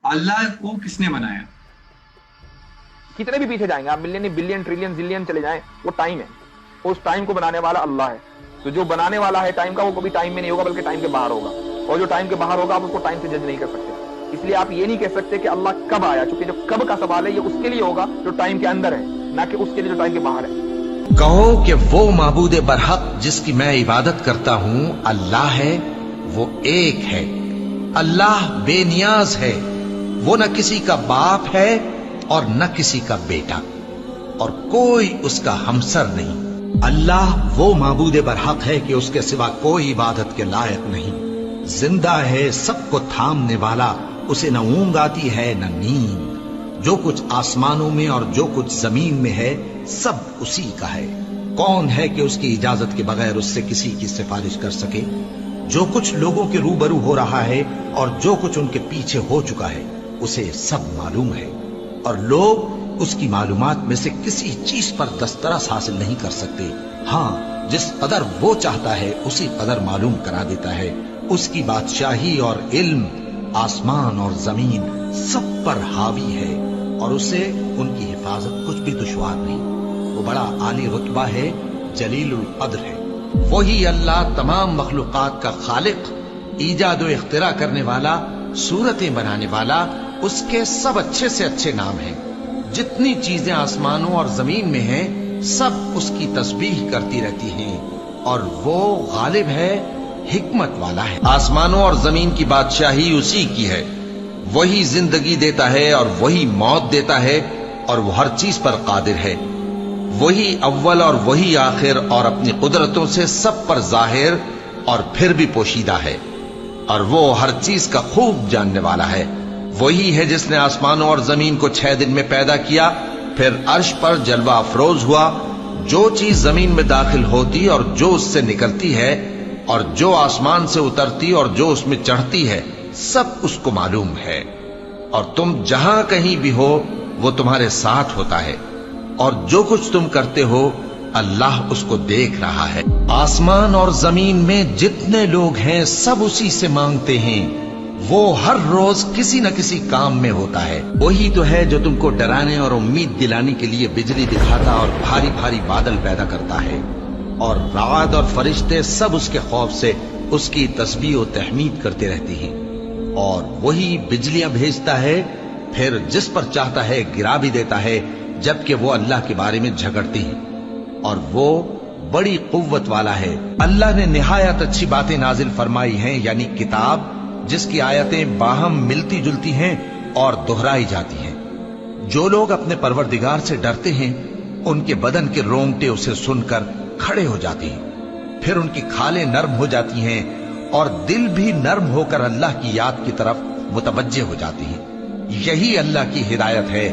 अल्लाह को किसने बनाया? कितने भी पीछे जाएंगे आप, मिलियन बिलियन ट्रिलियन जिलियन चले जाएं, वो टाइम है। उस टाइम को बनाने वाला अल्लाह है। तो जो बनाने वाला है टाइम का, वो कभी टाइम में नहीं होगा बल्कि टाइम के बाहर होगा। और जो टाइम के बाहर होगा आप उसको टाइम से जज नहीं कर सकते। इसलिए आप ये नहीं कह सकते कि अल्लाह कब आया, क्योंकि जो कब का सवाल है ये उसके लिए होगा जो टाइम के अंदर है, ना कि उसके लिए जो टाइम के बाहर है। कहो कि वो माबूद बरहक जिसकी मैं इबादत करता हूं अल्लाह है, वो एक है। अल्लाह बेनियाज है, वो न किसी का बाप है और न किसी का बेटा, और कोई उसका हमसर नहीं। अल्लाह वो माबूद बरहक है कि उसके सिवा कोई इबादत के लायक नहीं। जिंदा है, सबको थामने वाला, उसे न ऊंघ आती है न नींद। जो कुछ आसमानों में और जो कुछ जमीन में है सब उसी का है। कौन है कि उसकी इजाजत के बगैर उससे किसी की सिफारिश कर सके? जो कुछ लोगों के रूबरू हो रहा है और जो कुछ उनके पीछे हो चुका है उसे सब मालूम है, और लोग उसकी मालूमात में से किसी चीज पर दस्तरस हासिल नहीं कर सकते। हाँ, जिस कदर वो चाहता है उसी कदर मालूम करा देता है। उसकी बादशाही और इल्म आसमान और जमीन सब पर हावी है, और उसे उनकी हिफाजत कुछ भी दुश्वार नहीं। वो बड़ा आली रुतबा है, जलीलुल कद्र है। वही अल्लाह तमाम मखलूकात का खालिक, ईजाद व इख्तिरा करने वाला, सूरतें बनाने वाला। उसके सब अच्छे से अच्छे नाम हैं। जितनी चीजें आसमानों और जमीन में हैं सब उसकी तस्बीह करती रहती हैं, और वो गालिब है, हिकमत वाला है। आसमानों और जमीन की बादशाही उसी की है। वही जिंदगी देता है और वही मौत देता है, और वो हर चीज पर कादिर है। वही अव्वल और वही आखिर, और अपनी कुदरतों से सब पर जाहिर और फिर भी पोशीदा है, और वो हर चीज का खूब जानने वाला है। वही है जिसने आसमानों और जमीन को 6 दिन में पैदा किया, फिर अर्श पर जलवा अफरोज हुआ। जो चीज जमीन में दाखिल होती और जो उससे निकलती है, और जो आसमान से उतरती और जो उसमें चढ़ती है, सब उसको मालूम है। और तुम जहां कहीं भी हो वो तुम्हारे साथ होता है, और जो कुछ तुम करते हो अल्लाह उसको देख रहा है। आसमान और जमीन में जितने लोग हैं सब उसी से मांगते हैं। वो हर रोज किसी न किसी काम में होता है। वही तो है जो तुमको डराने और उम्मीद दिलाने के लिए बिजली दिखाता और भारी भारी बादल पैदा करता है, और रात और फरिश्ते सब उसके खौफ से उसकी तस्बीह और तहमीद करते रहते हैं। और वही बिजलियां भेजता है, फिर जिस पर चाहता है गिरा भी देता है, जबकि वो अल्लाह के बारे में झगड़ते हैं, और वो बड़ी कुव्वत वाला है। अल्लाह ने निहायत अच्छी बातें नाजिल फरमाई हैं, यानी किताब जिसकी आयतें बाहम मिलती जुलती हैं और दोहराई जाती हैं। जो लोग अपने परवरदिगार से डरते हैं उनके बदन के रोंगटे उसे सुनकर खड़े हो जाते हैं, फिर उनकी खालें नर्म हो जाती हैं और दिल भी नर्म होकर अल्लाह की याद की तरफ मुतवज्जे हो जाती हैं। यही अल्लाह की हिदायत है।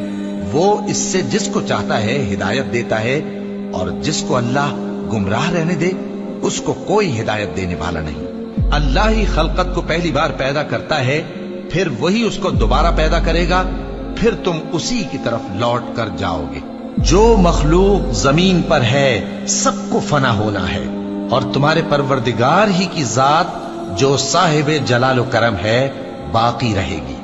वो इससे जिसको चाहता है हिदायत देता है, और जिसको अल्लाह गुमराह रहने दे उसको कोई हिदायत देने वाला नहीं। अल्लाह ही खलकत को पहली बार पैदा करता है, फिर वही उसको दोबारा पैदा करेगा, फिर तुम उसी की तरफ लौट कर जाओगे। जो मखलूक जमीन पर है सबको फना होना है, और तुम्हारे परवरदिगार ही की जात जो साहिब जलाल करम है बाकी रहेगी।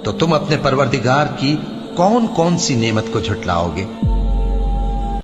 तो तुम अपने परवरदिगार की कौन कौन सी नेमत को झुटलाओगे?